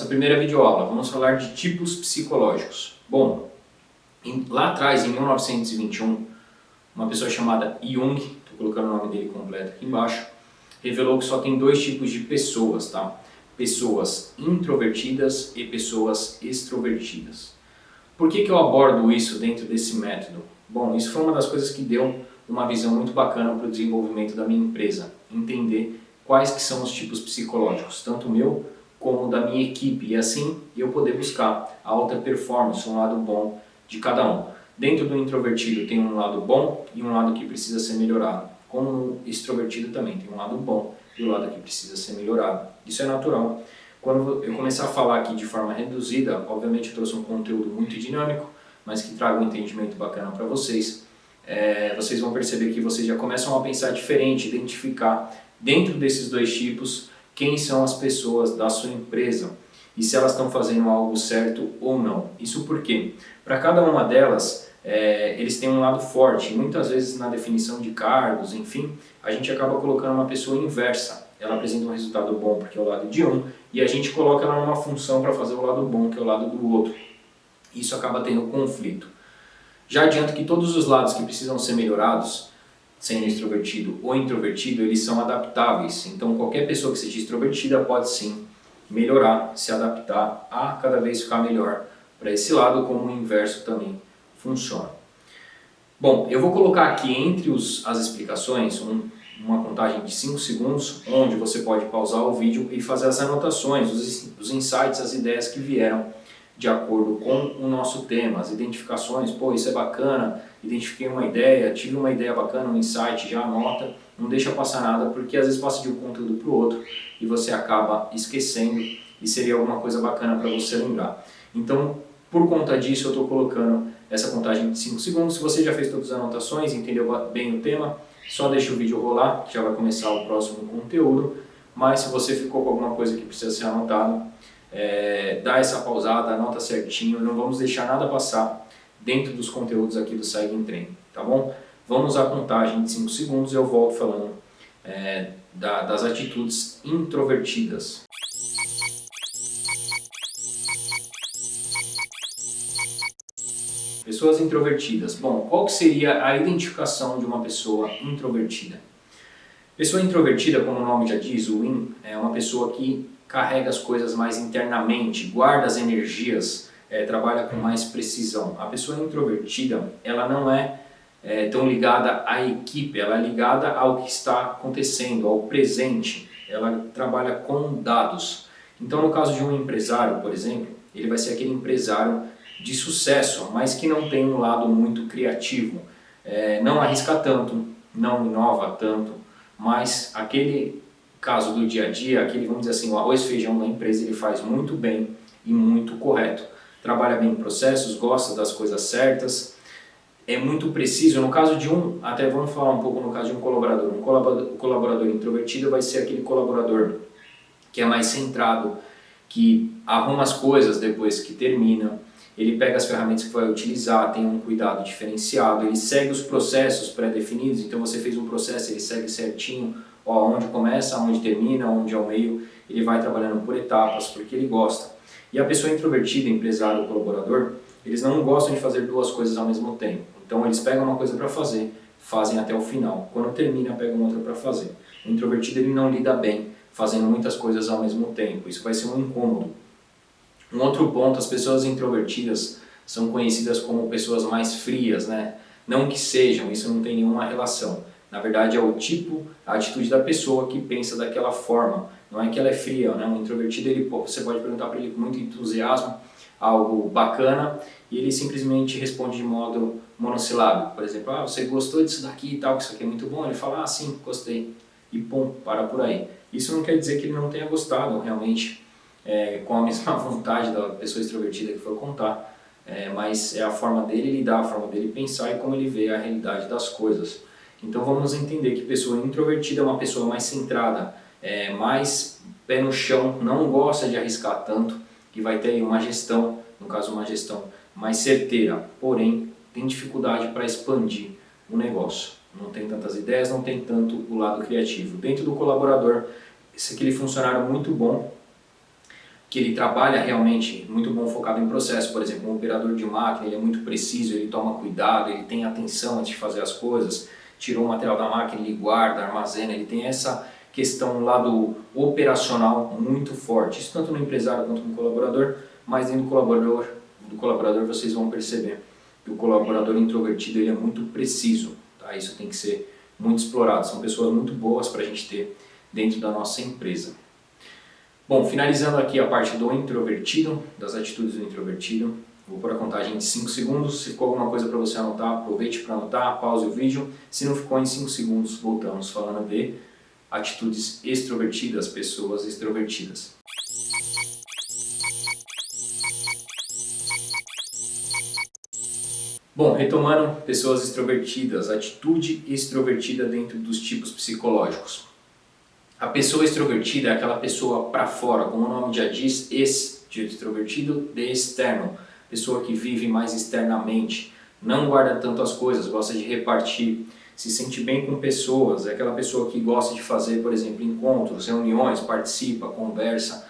nossa primeira videoaula. Vamos falar de tipos psicológicos. Bom, lá atrás, em 1921, uma pessoa chamada Jung, estou colocando o nome dele completo aqui embaixo, revelou que só tem dois tipos de pessoas, tá? Pessoas introvertidas e pessoas extrovertidas. Por que eu abordo isso dentro desse método? Bom, isso foi uma das coisas que deu uma visão muito bacana para o desenvolvimento da minha empresa. Entender quais que são os tipos psicológicos, tanto o meu como da minha equipe, e assim eu poder buscar a alta performance, um lado bom de cada um. Dentro do introvertido tem um lado bom e um lado que precisa ser melhorado. Como no extrovertido também tem um lado bom e o lado que precisa ser melhorado. Isso é natural. Quando eu começar a falar aqui de forma reduzida, obviamente eu trouxe um conteúdo muito dinâmico, mas que traga um entendimento bacana para vocês. Vocês vão perceber que vocês já começam a pensar diferente, identificar dentro desses dois tipos quem são as pessoas da sua empresa e se elas estão fazendo algo certo ou não. Isso porque, para cada uma delas, eles têm um lado forte. Muitas vezes na definição de cargos, enfim, a gente acaba colocando uma pessoa inversa. Ela apresenta um resultado bom porque é o lado de um, e a gente coloca ela numa função para fazer o lado bom, que é o lado do outro. Isso acaba tendo conflito. Já adianto que todos os lados que precisam ser melhorados, sendo extrovertido ou introvertido, eles são adaptáveis. Então qualquer pessoa que seja extrovertida pode sim melhorar, se adaptar a cada vez ficar melhor para esse lado, como o inverso também funciona. Bom, eu vou colocar aqui entre as explicações uma contagem de 5 segundos, onde você pode pausar o vídeo e fazer as anotações, os insights, as ideias que vieram de acordo com o nosso tema, as identificações. Pô, isso é bacana, identifiquei uma ideia, tive uma ideia bacana, um insight, já anota, não deixa passar nada, porque às vezes passa de um conteúdo para o outro e você acaba esquecendo e seria alguma coisa bacana para você lembrar. Então, por conta disso, eu estou colocando essa contagem de 5 segundos. Se você já fez todas as anotações, entendeu bem o tema, só deixa o vídeo rolar, que já vai começar o próximo conteúdo. Mas se você ficou com alguma coisa que precisa ser anotado, dá essa pausada, anota certinho, não vamos deixar nada passar dentro dos conteúdos aqui do Segue em Treino, tá bom? Vamos à contagem de 5 segundos e eu volto falando das atitudes introvertidas. Pessoas introvertidas. Bom, qual que seria a identificação de uma pessoa introvertida? Pessoa introvertida, como o nome já diz, o in, é uma pessoa que carrega as coisas mais internamente, guarda as energias, trabalha com mais precisão. A pessoa introvertida, ela não é tão ligada à equipe, ela é ligada ao que está acontecendo, ao presente. Ela trabalha com dados. Então, no caso de um empresário, por exemplo, ele vai ser aquele empresário de sucesso, mas que não tem um lado muito criativo. Não arrisca tanto, não inova tanto, mas aquele caso do dia a dia, aquele, vamos dizer assim, o arroz e feijão da empresa, ele faz muito bem e muito correto. Trabalha bem em processos, gosta das coisas certas, é muito preciso. No caso de até vamos falar um pouco no caso de um colaborador. Um colaborador introvertido vai ser aquele colaborador que é mais centrado, que arruma as coisas depois que termina, ele pega as ferramentas que vai utilizar, tem um cuidado diferenciado, ele segue os processos pré-definidos. Então você fez um processo, ele segue certinho, onde começa, onde termina, onde é o meio, ele vai trabalhando por etapas, porque ele gosta. E a pessoa introvertida, empresário ou colaborador, eles não gostam de fazer duas coisas ao mesmo tempo. Então eles pegam uma coisa para fazer, fazem até o final. Quando termina, pegam outra para fazer. O introvertido, ele não lida bem fazendo muitas coisas ao mesmo tempo. Isso vai ser um incômodo. Um outro ponto, as pessoas introvertidas são conhecidas como pessoas mais frias, né? Não que sejam, isso não tem nenhuma relação. Na verdade é o tipo, a atitude da pessoa que pensa daquela forma. Não é que ela é fria, né? Um introvertido, você pode perguntar para ele com muito entusiasmo algo bacana e ele simplesmente responde de modo monossilábico. Por exemplo, você gostou disso daqui e tal, que isso aqui é muito bom? Ele fala, sim, gostei. E pum, para por aí. Isso não quer dizer que ele não tenha gostado realmente, com a mesma vontade da pessoa extrovertida que for contar, mas é a forma dele lidar, a forma dele pensar e como ele vê a realidade das coisas. Então vamos entender que pessoa introvertida é uma pessoa mais centrada, mais pé no chão, não gosta de arriscar tanto, que vai ter uma gestão, no caso uma gestão mais certeira, porém tem dificuldade para expandir o negócio. Não tem tantas ideias, não tem tanto o lado criativo. Dentro do colaborador, esse é aquele funcionário muito bom, que ele trabalha realmente muito bom focado em processo. Por exemplo, um operador de máquina, ele é muito preciso, ele toma cuidado, ele tem atenção antes de fazer as coisas, tirou o material da máquina, ele guarda, armazena, ele tem essa questão lá do operacional muito forte. Isso tanto no empresário quanto no colaborador, mas dentro do colaborador vocês vão perceber que o colaborador introvertido ele é muito preciso, tá? Isso tem que ser muito explorado, são pessoas muito boas para a gente ter dentro da nossa empresa. Bom, finalizando aqui a parte do introvertido, das atitudes do introvertido, vou pôr a contagem de 5 segundos, se ficou alguma coisa para você anotar, aproveite para anotar, pause o vídeo, se não ficou em 5 segundos, voltamos falando de atitudes extrovertidas, pessoas extrovertidas. Bom, retomando, pessoas extrovertidas, atitude extrovertida dentro dos tipos psicológicos. A pessoa extrovertida é aquela pessoa para fora, como o nome já diz, ex de extrovertido, de externo. Pessoa que vive mais externamente, não guarda tanto as coisas, gosta de repartir, se sente bem com pessoas, é aquela pessoa que gosta de fazer, por exemplo, encontros, reuniões, participa, conversa,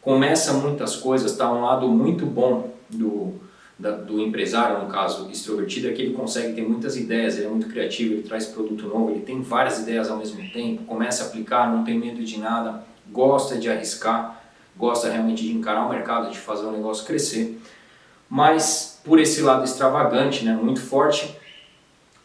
começa muitas coisas, tá? Um lado muito bom do empresário, no caso extrovertido, é que ele consegue ter muitas ideias, ele é muito criativo, ele traz produto novo, ele tem várias ideias ao mesmo tempo, começa a aplicar, não tem medo de nada, gosta de arriscar, gosta realmente de encarar o mercado, de fazer o negócio crescer. Mas por esse lado extravagante, né, muito forte,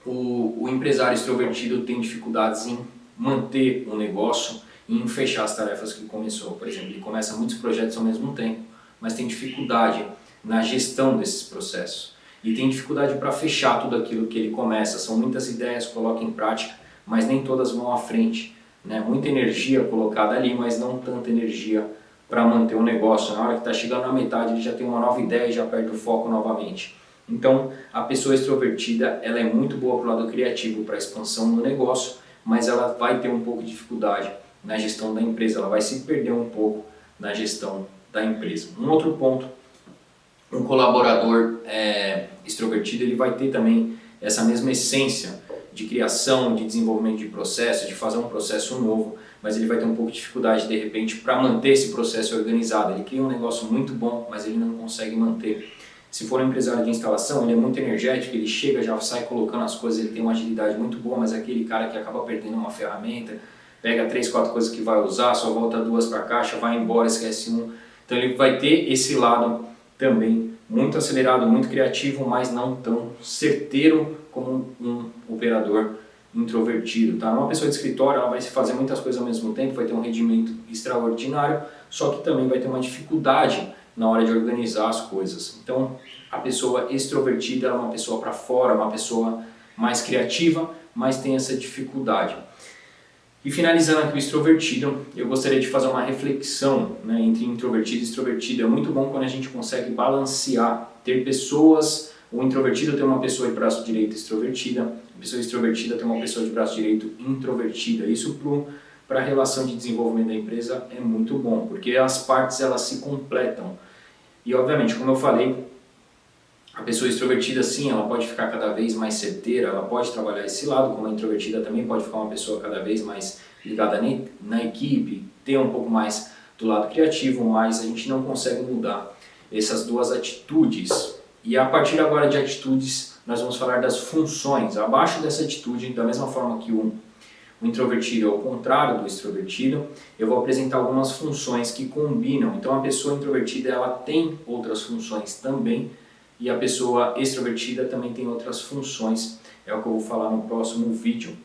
o empresário extrovertido tem dificuldades em manter o negócio e em fechar as tarefas que começou. Por exemplo, ele começa muitos projetos ao mesmo tempo, mas tem dificuldade na gestão desses processos. E tem dificuldade para fechar tudo aquilo que ele começa. São muitas ideias, coloca em prática, mas nem todas vão à frente, né? Muita energia colocada ali, mas não tanta energia para manter o negócio. Na hora que está chegando na metade, ele já tem uma nova ideia e já perde o foco novamente. Então, a pessoa extrovertida, ela é muito boa para o lado criativo, para a expansão do negócio, mas ela vai ter um pouco de dificuldade na gestão da empresa, ela vai se perder um pouco na gestão da empresa. Um outro ponto, um colaborador extrovertido, ele vai ter também essa mesma essência de criação, de desenvolvimento de processo, de fazer um processo novo, mas ele vai ter um pouco de dificuldade de repente para manter esse processo organizado. Ele cria um negócio muito bom, mas ele não consegue manter. Se for um empresário de instalação, ele é muito energético, ele chega, já sai colocando as coisas, ele tem uma agilidade muito boa, mas é aquele cara que acaba perdendo uma ferramenta, pega 3, 4 coisas que vai usar, só volta 2 para a caixa, vai embora, esquece um. Então ele vai ter esse lado também muito acelerado, muito criativo, mas não tão certeiro como um operador introvertido. Tá? Uma pessoa de escritório, ela vai fazer muitas coisas ao mesmo tempo, vai ter um rendimento extraordinário, só que também vai ter uma dificuldade na hora de organizar as coisas. Então, a pessoa extrovertida é uma pessoa para fora, uma pessoa mais criativa, mas tem essa dificuldade. E finalizando aqui o extrovertido, eu gostaria de fazer uma reflexão, né, entre introvertido e extrovertido. É muito bom quando a gente consegue balancear, ter pessoas, o introvertido tem uma pessoa de braço direito extrovertida, a pessoa extrovertida tem uma pessoa de braço direito introvertida. Isso para a relação de desenvolvimento da empresa é muito bom, porque as partes elas se completam. E obviamente, como eu falei, a pessoa extrovertida sim, ela pode ficar cada vez mais certeira, ela pode trabalhar esse lado, como a introvertida também pode ficar uma pessoa cada vez mais ligada na equipe, ter um pouco mais do lado criativo, mas a gente não consegue mudar essas duas atitudes. E a partir agora de atitudes, nós vamos falar das funções. Abaixo dessa atitude, da mesma forma que o introvertido é o contrário do extrovertido, eu vou apresentar algumas funções que combinam. Então a pessoa introvertida ela tem outras funções também, e a pessoa extrovertida também tem outras funções, é o que eu vou falar no próximo vídeo.